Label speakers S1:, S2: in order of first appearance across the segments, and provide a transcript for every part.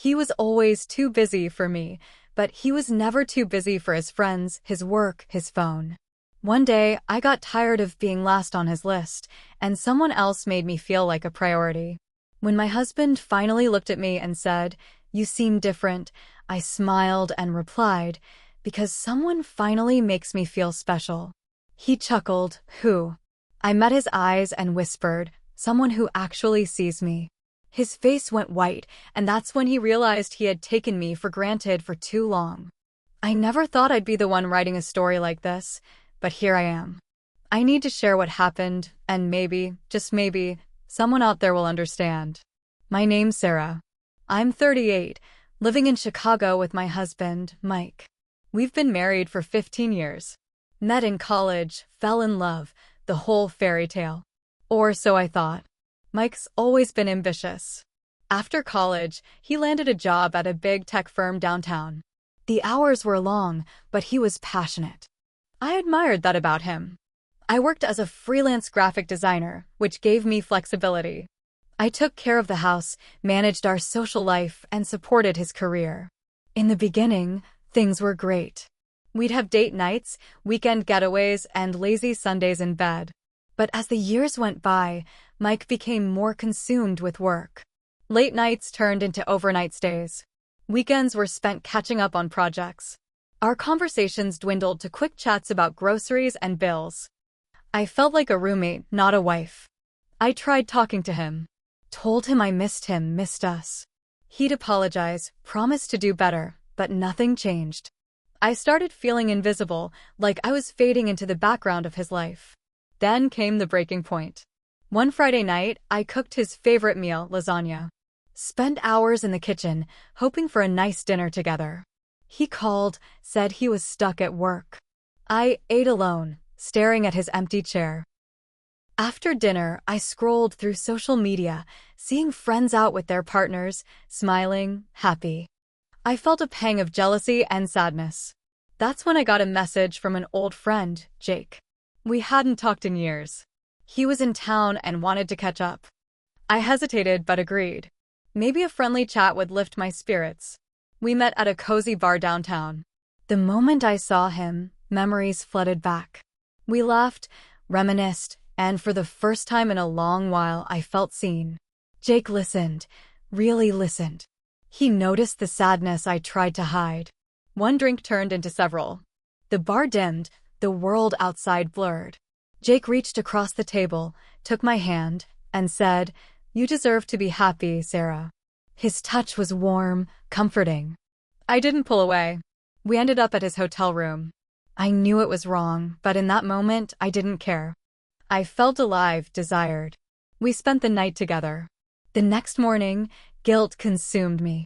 S1: He was always too busy for me, but he was never too busy for his friends, his work, his phone. One day, I got tired of being last on his list, and someone else made me feel like a priority. When my husband finally looked at me and said, "You seem different," I smiled and replied, "Because someone finally makes me feel special." He chuckled. "Who?" I met his eyes and whispered, "Someone who actually sees me." His face went white, and that's when he realized he had taken me for granted for too long. I never thought I'd be the one writing a story like this, but here I am. I need to share what happened, and maybe, just maybe, someone out there will understand. My name's Sarah. I'm 38, living in Chicago with my husband, Mike. We've been married for 15 years. Met in college, fell in love, the whole fairy tale. Or so I thought. Mike's always been ambitious. After college, he landed a job at a big tech firm downtown. The hours were long, but he was passionate. I admired that about him. I worked as a freelance graphic designer, which gave me flexibility. I took care of the house, managed our social life, and supported his career. In the beginning, things were great. We'd have date nights, weekend getaways, and lazy Sundays in bed. But as the years went by, Mike became more consumed with work. Late nights turned into overnight stays. Weekends were spent catching up on projects. Our conversations dwindled to quick chats about groceries and bills. I felt like a roommate, not a wife. I tried talking to him. Told him I missed him, missed us. He'd apologize, promised to do better, but nothing changed. I started feeling invisible, like I was fading into the background of his life. Then came the breaking point. One Friday night, I cooked his favorite meal, lasagna. Spent hours in the kitchen, hoping for a nice dinner together. He called, said he was stuck at work. I ate alone, staring at his empty chair. After dinner, I scrolled through social media, seeing friends out with their partners, smiling, happy. I felt a pang of jealousy and sadness. That's when I got a message from an old friend, Jake. We hadn't talked in years. He was in town and wanted to catch up. I hesitated but agreed. Maybe a friendly chat would lift my spirits. We met at a cozy bar downtown. The moment I saw him, memories flooded back. We laughed, reminisced, and for the first time in a long while I felt seen. Jake listened, really listened. He noticed the sadness I tried to hide. One drink turned into several. The bar dimmed, the world outside blurred. Jake reached across the table, took my hand, and said, "You deserve to be happy, Sarah." His touch was warm, comforting. I didn't pull away. We ended up at his hotel room. I knew it was wrong, but in that moment, I didn't care. I felt alive, desired. We spent the night together. The next morning, guilt consumed me.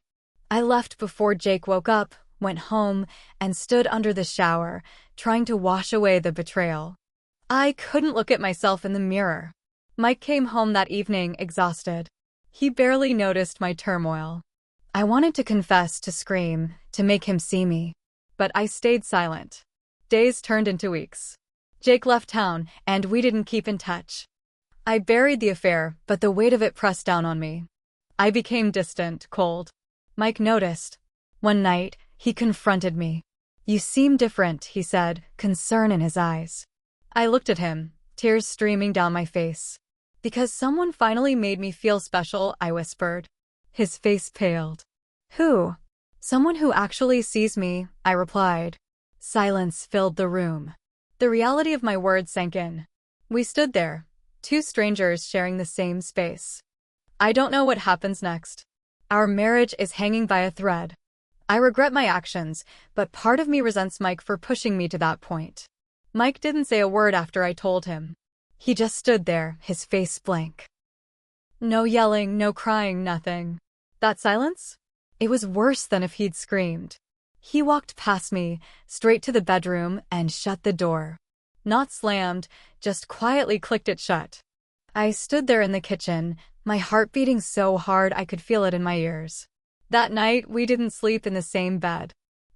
S1: I left before Jake woke up, went home, and stood under the shower, trying to wash away the betrayal. I couldn't look at myself in the mirror. Mike came home that evening, exhausted. He barely noticed my turmoil. I wanted to confess, to scream, to make him see me. But I stayed silent. Days turned into weeks. Jake left town, and we didn't keep in touch. I buried the affair, but the weight of it pressed down on me. I became distant, cold. Mike noticed. One night, he confronted me. "You seem different," he said, concern in his eyes. I looked at him, tears streaming down my face. "Because someone finally made me feel special," I whispered. His face paled. "Who?" "Someone who actually sees me," I replied. Silence filled the room. The reality of my words sank in. We stood there, two strangers sharing the same space. I don't know what happens next. Our marriage is hanging by a thread. I regret my actions, but part of me resents Mike for pushing me to that point. Mike didn't say a word after I told him. He just stood there, his face blank. No yelling, no crying, nothing. That silence? It was worse than if he'd screamed. He walked past me, straight to the bedroom, and shut the door. Not slammed, just quietly clicked it shut. I stood there in the kitchen, my heart beating so hard I could feel it in my ears. That night, we didn't sleep in the same bed.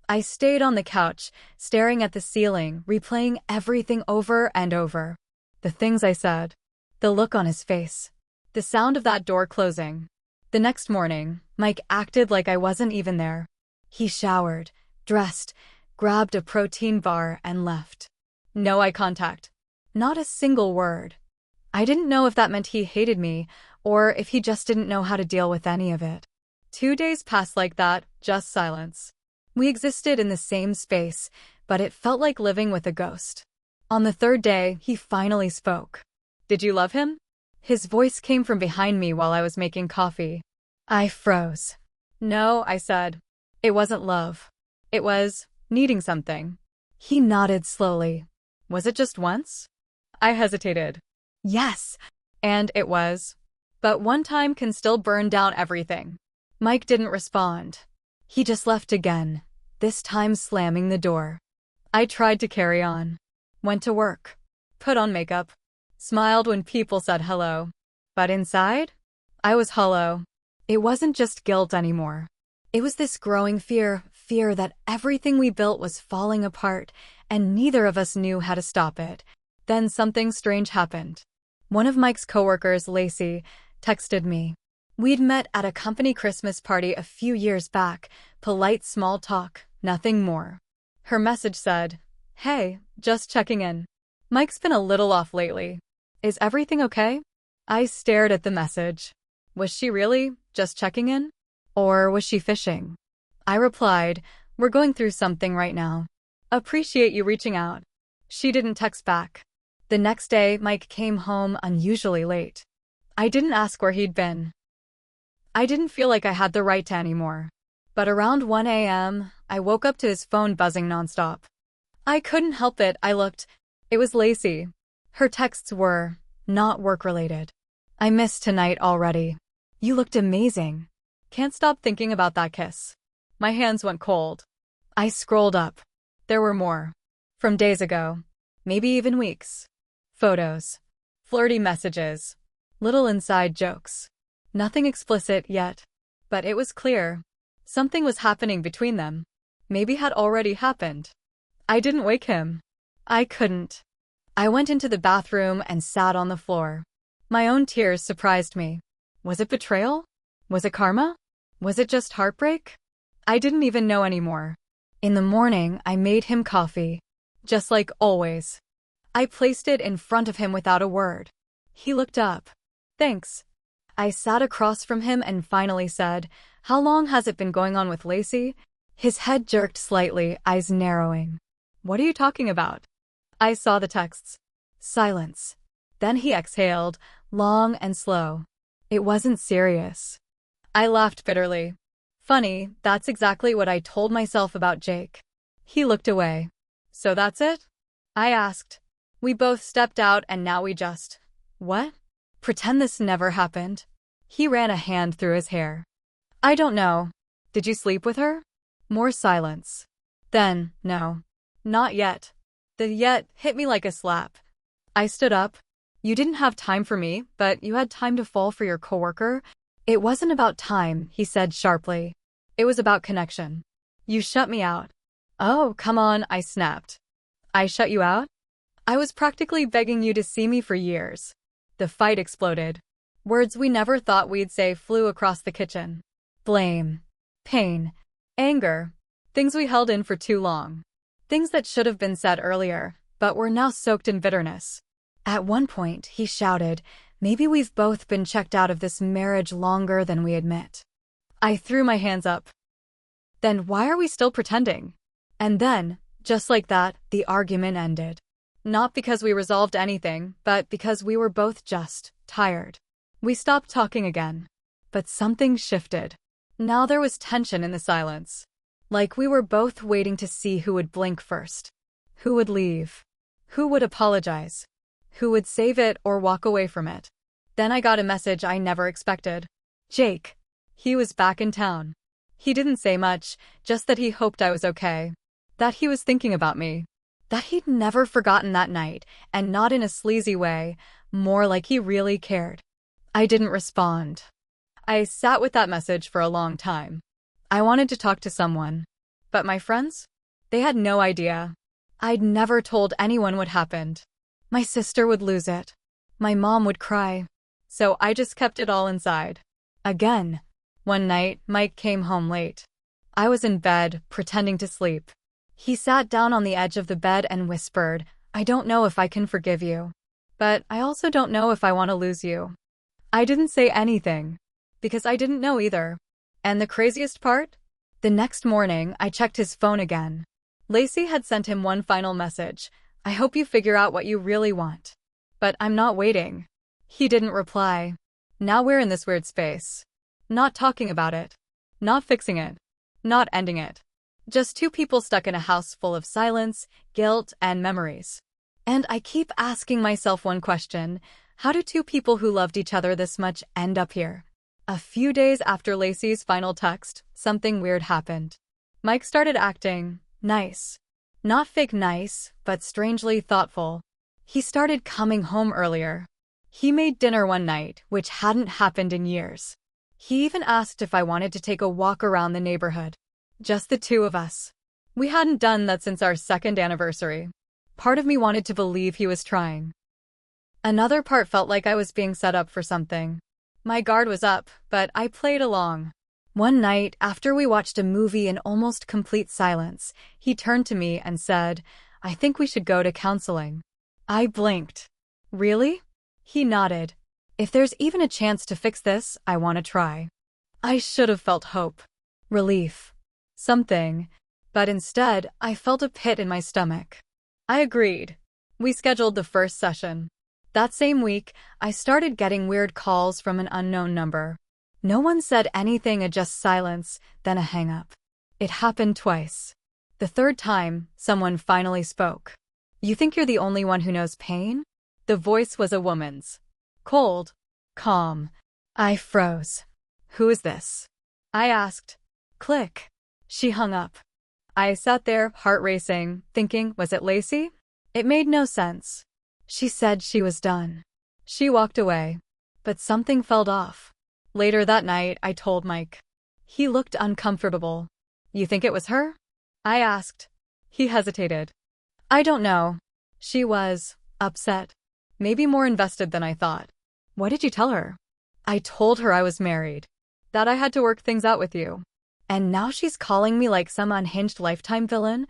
S1: I stayed on the couch, staring at the ceiling, replaying everything over and over. The things I said. The look on his face. The sound of that door closing. The next morning, Mike acted like I wasn't even there. He showered, dressed, grabbed a protein bar, and left. No eye contact. Not a single word. I didn't know if that meant he hated me, or if he just didn't know how to deal with any of it. 2 days passed like that, just silence. We existed in the same space, but it felt like living with a ghost. On the third day, he finally spoke. "Did you love him?" His voice came from behind me while I was making coffee. I froze. "No," I said. "It wasn't love. It was needing something." He nodded slowly. "Was it just once?" I hesitated. "Yes." And it was. But one time can still burn down everything. Mike didn't respond. He just left again, this time slamming the door. I tried to carry on. Went to work. Put on makeup. Smiled when people said hello. But inside, I was hollow. It wasn't just guilt anymore. It was this growing fear that everything we built was falling apart, and neither of us knew how to stop it. Then something strange happened. One of Mike's coworkers, Lacey, texted me. We'd met at a company Christmas party a few years back, polite small talk, nothing more. Her message said, "Hey, just checking in. Mike's been a little off lately. Is everything okay?" I stared at the message. Was she really just checking in? Or was she fishing? I replied, "We're going through something right now. Appreciate you reaching out." She didn't text back. The next day, Mike came home unusually late. I didn't ask where he'd been. I didn't feel like I had the right to anymore. But around 1 a.m., I woke up to his phone buzzing nonstop. I couldn't help it. I looked. It was Lacey. Her texts were not work-related. "I missed tonight already. You looked amazing. Can't stop thinking about that kiss." My hands went cold. I scrolled up. There were more. From days ago. Maybe even weeks. Photos. Flirty messages. Little inside jokes. Nothing explicit yet. But it was clear. Something was happening between them. Maybe had already happened. I didn't wake him. I couldn't. I went into the bathroom and sat on the floor. My own tears surprised me. Was it betrayal? Was it karma? Was it just heartbreak? I didn't even know anymore. In the morning, I made him coffee. Just like always. I placed it in front of him without a word. He looked up. "Thanks." I sat across from him and finally said, "How long has it been going on with Lacey?" His head jerked slightly, eyes narrowing. "What are you talking about?" I saw the texts. Silence. Then he exhaled, long and slow. It wasn't serious. I laughed bitterly. Funny, that's exactly what I told myself about Jake. He looked away. "So that's it?" I asked. We both stepped out and now we just... What? Pretend this never happened. He ran a hand through his hair. "I don't know. Did you sleep with her?" More silence. Then, "No. Not yet." The "yet" hit me like a slap. I stood up. "You didn't have time for me, but you had time to fall for your coworker." "It wasn't about time," he said sharply. "It was about connection. You shut me out." "Oh, come on," I snapped. "I shut you out? I was practically begging you to see me for years." The fight exploded. Words we never thought we'd say flew across the kitchen. Blame. Pain. Anger. Things we held in for too long. Things that should have been said earlier, but were now soaked in bitterness. At one point, he shouted, "Maybe we've both been checked out of this marriage longer than we admit." I threw my hands up. "Then why are we still pretending?" And then, just like that, the argument ended. Not because we resolved anything, but because we were both just tired. We stopped talking again. But something shifted. Now there was tension in the silence. Like we were both waiting to see who would blink first. Who would leave? Who would apologize? Who would save it or walk away from it? Then I got a message I never expected. Jake. He was back in town. He didn't say much, just that he hoped I was okay. That he was thinking about me. That he'd never forgotten that night, and not in a sleazy way, more like he really cared. I didn't respond. I sat with that message for a long time. I wanted to talk to someone. But my friends? They had no idea. I'd never told anyone what happened. My sister would lose it. My mom would cry. So I just kept it all inside. Again, One night, Mike came home late. I was in bed, pretending to sleep. He sat down on the edge of the bed and whispered, "I don't know if I can forgive you. But I also don't know if I want to lose you." I didn't say anything, because I didn't know either. And the craziest part? The next morning, I checked his phone again. Lacey had sent him one final message. "I hope you figure out what you really want. But I'm not waiting." He didn't reply. Now we're in this weird space. Not talking about it. Not fixing it. Not ending it. Just two people stuck in a house full of silence, guilt, and memories. And I keep asking myself one question: how do two people who loved each other this much end up here? A few days after Lacey's final text, something weird happened. Mike started acting nice. Not fake nice, but strangely thoughtful. He started coming home earlier. He made dinner one night, which hadn't happened in years. He even asked if I wanted to take a walk around the neighborhood. Just the two of us. We hadn't done that since our second anniversary. Part of me wanted to believe he was trying. Another part felt like I was being set up for something. My guard was up, but I played along. One night, after we watched a movie in almost complete silence, he turned to me and said, "I think we should go to counseling." I blinked. "Really?" He nodded. "If there's even a chance to fix this, I want to try." I should have felt hope. Relief. Something. But instead, I felt a pit in my stomach. I agreed. We scheduled the first session. That same week, I started getting weird calls from an unknown number. No one said anything, just silence, then a hang-up. It happened twice. The third time, someone finally spoke. "You think you're the only one who knows pain?" The voice was a woman's. Cold. Calm. I froze. "Who is this?" I asked. Click. She hung up. I sat there, heart racing, thinking, was it Lacey? It made no sense. She said she was done. She walked away. But something felt off. Later that night, I told Mike. He looked uncomfortable. "You think it was her?" I asked. He hesitated. "I don't know." She was upset. Maybe more invested than I thought. "What did you tell her?" I told her I was married. That I had to work things out with you. And now she's calling me like some unhinged Lifetime villain?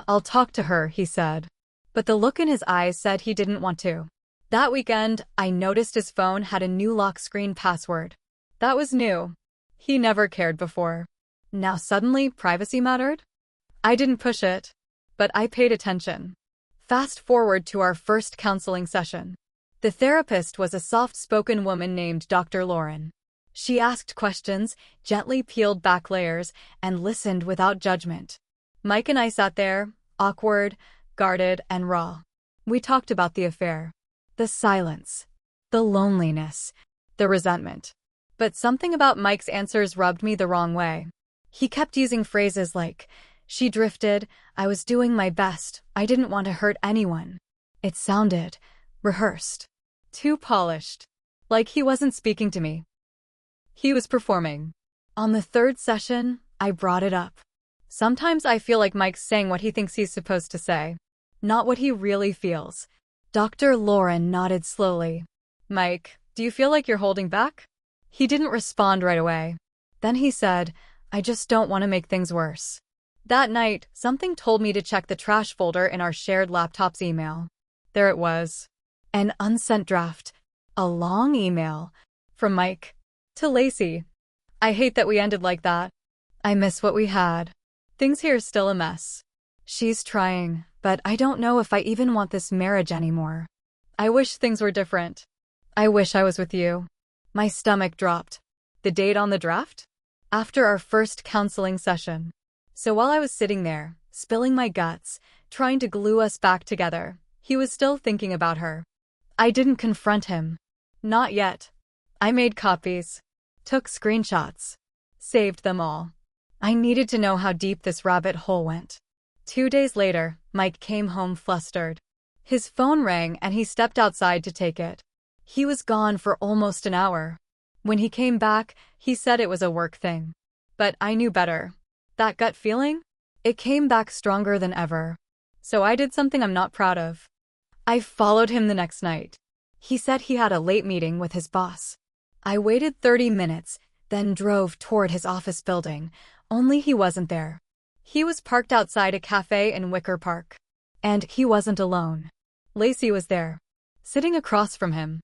S1: "I'll talk to her," he said. But the look in his eyes said he didn't want to. That weekend, I noticed his phone had a new lock screen password. That was new. He never cared before. Now suddenly, privacy mattered? I didn't push it. But I paid attention. Fast forward to our first counseling session. The therapist was a soft-spoken woman named Dr. Lauren. She asked questions, gently peeled back layers, and listened without judgment. Mike and I sat there, awkward, guarded, and raw. We talked about the affair. The silence. The loneliness. The resentment. But something about Mike's answers rubbed me the wrong way. He kept using phrases like, "She drifted, I was doing my best, I didn't want to hurt anyone." It sounded rehearsed. Too polished. Like he wasn't speaking to me. He was performing. On the third session, I brought it up. Sometimes I feel like Mike's saying what he thinks he's supposed to say, not what he really feels. Dr. Lauren nodded slowly. "Mike, do you feel like you're holding back?" He didn't respond right away. Then he said, "I just don't want to make things worse." That night, something told me to check the trash folder in our shared laptop's email. There it was. An unsent draft. A long email. From Mike. To Lacey. "I hate that we ended like that. I miss what we had. Things here are still a mess. She's trying, but I don't know if I even want this marriage anymore. I wish things were different. I wish I was with you." My stomach dropped. The date on the draft? After our first counseling session. So while I was sitting there, spilling my guts, trying to glue us back together, he was still thinking about her. I didn't confront him. Not yet. I made copies. Took screenshots. Saved them all. I needed to know how deep this rabbit hole went. 2 days later, Mike came home flustered. His phone rang and he stepped outside to take it. He was gone for almost an hour. When he came back, he said it was a work thing. But I knew better. That gut feeling? It came back stronger than ever. So I did something I'm not proud of. I followed him the next night. He said he had a late meeting with his boss. I waited 30 minutes, then drove toward his office building, only he wasn't there. He was parked outside a cafe in Wicker Park. And he wasn't alone. Lacey was there, sitting across from him.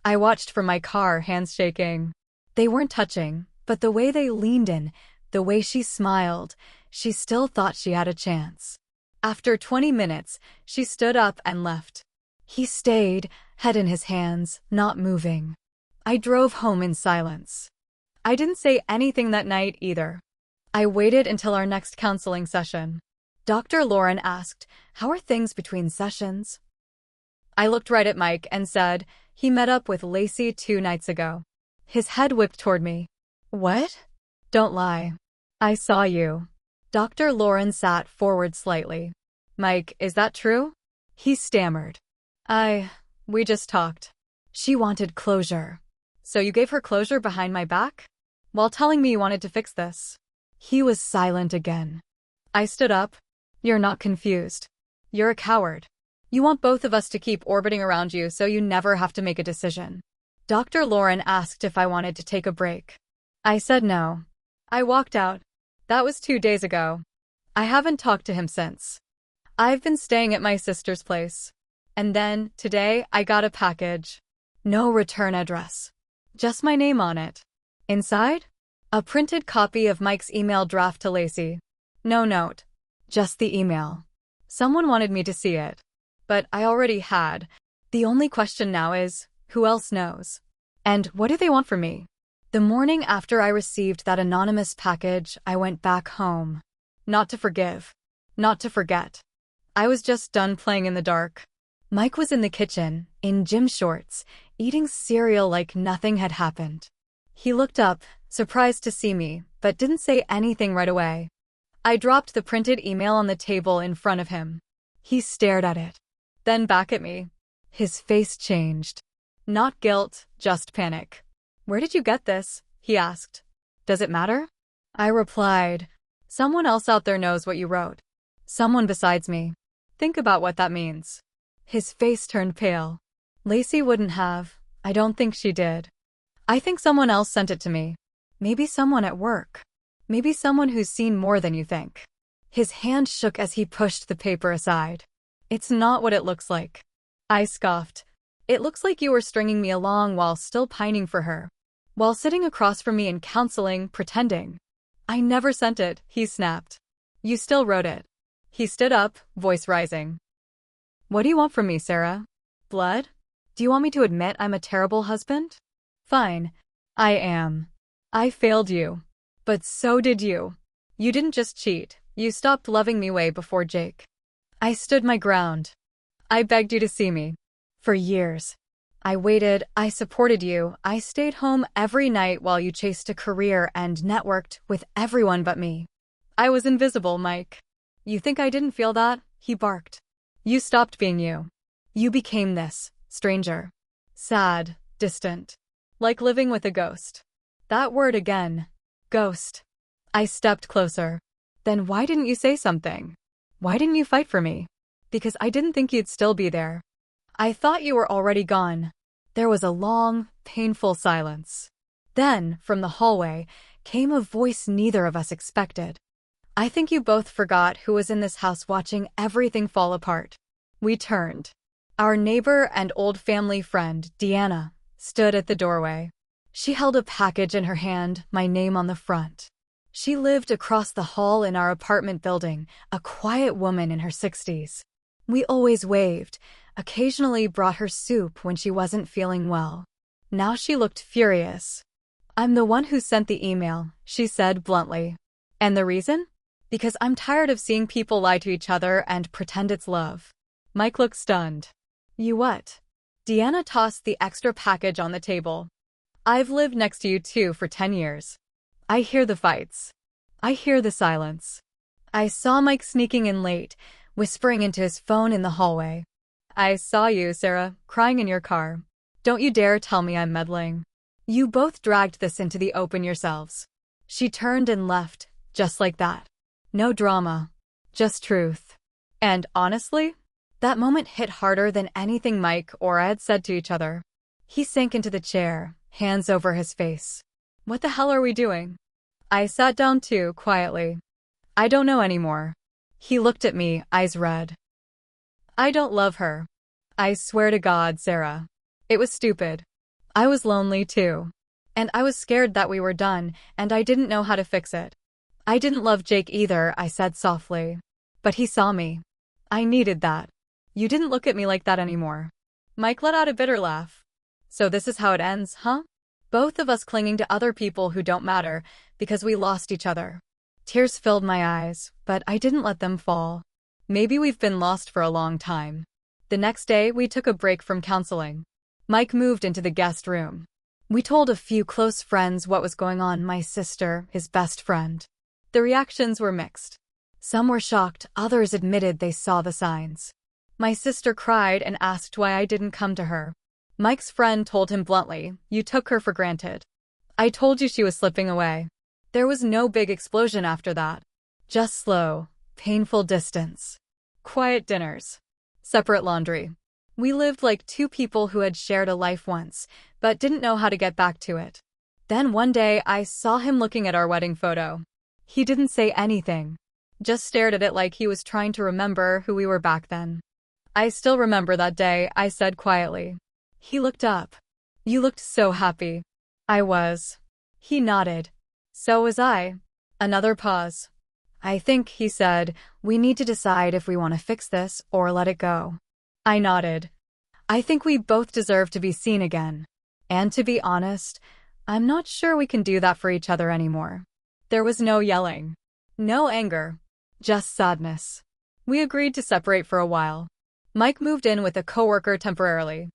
S1: I watched from my car, hands shaking. They weren't touching, but the way they leaned in, the way she smiled, she still thought she had a chance. After 20 minutes, she stood up and left. He stayed, head in his hands, not moving. I drove home in silence. I didn't say anything that night either. I waited until our next counseling session. Dr. Lauren asked, "How are things between sessions?" I looked right at Mike and said, "He met up with Lacey 2 nights ago." His head whipped toward me. "What?" "Don't lie. I saw you." Dr. Lauren sat forward slightly. "Mike, is that true?" He stammered. We just talked." She wanted closure. "So you gave her closure behind my back? While telling me you wanted to fix this?" He was silent again. I stood up. "You're not confused. You're a coward. You want both of us to keep orbiting around you so you never have to make a decision." Dr. Lauren asked if I wanted to take a break. I said no. I walked out. That was 2 days ago. I haven't talked to him since. I've been staying at my sister's place. And then, today, I got a package. No return address. Just my name on it. Inside? A printed copy of Mike's email draft to Lacey. No note. Just the email. Someone wanted me to see it. But I already had. The only question now is, who else knows? And what do they want from me? The morning after I received that anonymous package, I went back home. Not to forgive. Not to forget. I was just done playing in the dark. Mike was in the kitchen, in gym shorts, eating cereal like nothing had happened. He looked up, surprised to see me, but didn't say anything right away. I dropped the printed email on the table in front of him. He stared at it, then back at me. His face changed. Not guilt, just panic. "Where did you get this?" he asked. "Does it matter?" I replied, "Someone else out there knows what you wrote. Someone besides me. Think about what that means." His face turned pale. "Lacey wouldn't have. I don't think she did. I think someone else sent it to me. Maybe someone at work. Maybe someone who's seen more than you think." His hand shook as he pushed the paper aside. "It's not what it looks like." I scoffed. "It looks like you were stringing me along while still pining for her. While sitting across from me in counseling, pretending." "I never sent it," he snapped. "You still wrote it." He stood up, voice rising. "What do you want from me, Sarah? Blood? Do you want me to admit I'm a terrible husband? Fine. I am. I failed you. But so did you. You didn't just cheat. You stopped loving me way before Jake." I stood my ground. "I begged you to see me. For years. I waited, I supported you, I stayed home every night while you chased a career and networked with everyone but me. I was invisible, Mike. You think I didn't feel that?" He barked. "You stopped being you. You became this, stranger. Sad, distant. Like living with a ghost." That word again. Ghost. I stepped closer. "Then why didn't you say something? Why didn't you fight for me?" "Because I didn't think you'd still be there. I thought you were already gone." There was a long, painful silence. Then, from the hallway, came a voice neither of us expected. "I think you both forgot who was in this house watching everything fall apart." We turned. Our neighbor and old family friend, Deanna, stood at the doorway. She held a package in her hand, my name on the front. She lived across the hall in our apartment building, a quiet woman in her 60s. We always waved, occasionally brought her soup when she wasn't feeling well. Now she looked furious. "I'm the one who sent the email," she said bluntly. "And the reason? Because I'm tired of seeing people lie to each other and pretend it's love." Mike looked stunned. "You what?" Deanna tossed the extra package on the table. "I've lived next to you too for 10 years. I hear the fights. I hear the silence. I saw Mike sneaking in late, whispering into his phone in the hallway. I saw you, Sarah, crying in your car. Don't you dare tell me I'm meddling. You both dragged this into the open yourselves." She turned and left, just like that. No drama. Just truth. And honestly, that moment hit harder than anything Mike or I had said to each other. He sank into the chair, hands over his face. What the hell are we doing? I sat down too, quietly. I don't know anymore. He looked at me, eyes red. I don't love her. I swear to God, Sarah. It was stupid. I was lonely too. And I was scared that we were done, and I didn't know how to fix it. I didn't love Jake either, I said softly. But he saw me. I needed that. You didn't look at me like that anymore. Mike let out a bitter laugh. So this is how it ends, huh? Both of us clinging to other people who don't matter because we lost each other. Tears filled my eyes, but I didn't let them fall. Maybe we've been lost for a long time. The next day, we took a break from counseling. Mike moved into the guest room. We told a few close friends what was going on, my sister, his best friend. The reactions were mixed. Some were shocked, others admitted they saw the signs. My sister cried and asked why I didn't come to her. Mike's friend told him bluntly, "You took her for granted. I told you she was slipping away." There was no big explosion after that. Just slow, painful distance. Quiet dinners. Separate laundry. We lived like two people who had shared a life once, but didn't know how to get back to it. Then one day I saw him looking at our wedding photo. He didn't say anything. Just stared at it like he was trying to remember who we were back then. I still remember that day, I said quietly. He looked up. You looked so happy. I was. He nodded. So was I. Another pause. I think, he said, we need to decide if we want to fix this or let it go. I nodded. I think we both deserve to be seen again. And to be honest, I'm not sure we can do that for each other anymore. There was no yelling. No anger. Just sadness. We agreed to separate for a while. Mike moved in with a coworker temporarily.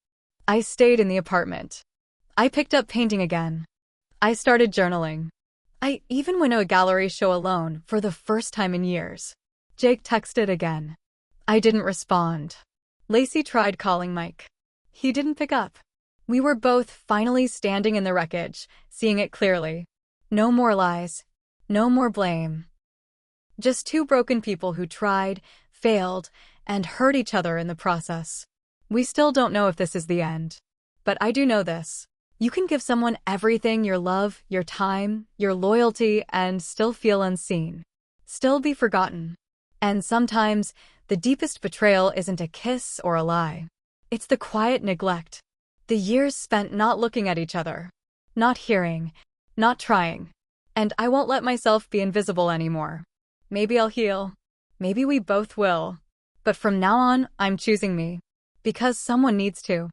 S1: I stayed in the apartment. I picked up painting again. I started journaling. I even went to a gallery show alone for the first time in years. Jake texted again. I didn't respond. Lacey tried calling Mike. He didn't pick up. We were both finally standing in the wreckage, seeing it clearly. No more lies. No more blame. Just two broken people who tried, failed, and hurt each other in the process. We still don't know if this is the end. But I do know this. You can give someone everything, your love, your time, your loyalty, and still feel unseen. Still be forgotten. And sometimes, the deepest betrayal isn't a kiss or a lie. It's the quiet neglect. The years spent not looking at each other. Not hearing. Not trying. And I won't let myself be invisible anymore. Maybe I'll heal. Maybe we both will. But from now on, I'm choosing me. Because someone needs to.